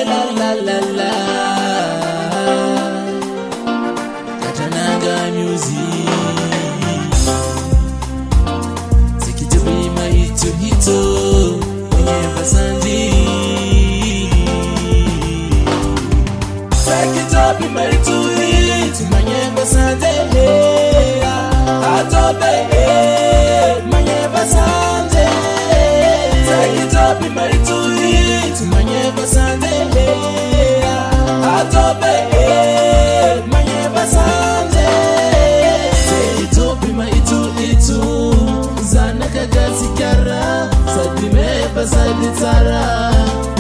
la la la la. Katanaga music. Sikitubima hito mwenye basandi. Sikitubima hito mwenye basandi. Atobe mwenye basandi. Sikitubima hito mwenye basandi. Atobe mwenye basandi. Sikitubima hito zanaka gazikara sadime basadi tara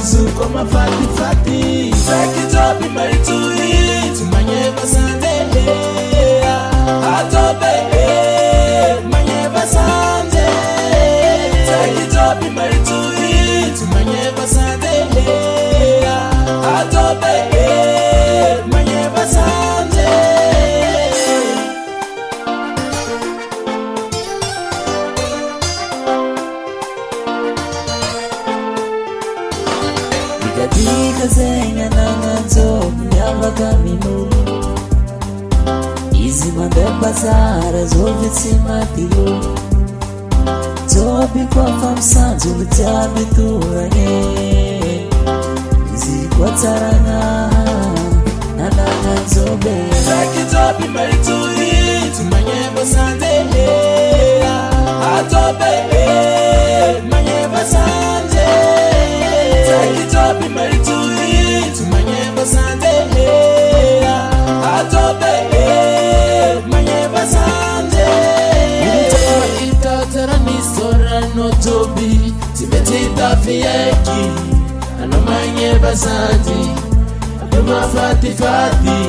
zuko mafati fati sakitobi marituri tumanye basande atobe manye basande sakitobi marituri tumanye basande atobe manye basande. Dika zenga nanganzo nyamba kaminu izi mandemba zara zovitsi matilo tobi kwa famsanzu litabi turanye izi kwa taranga nanganzo be sakitobi marituri tumanye basande atobe manye basande. Sakitobi marituri tumanye basande atobe manye basande. Itatara nisora no tobi timetita fieki ano manye basande ano mafati fati.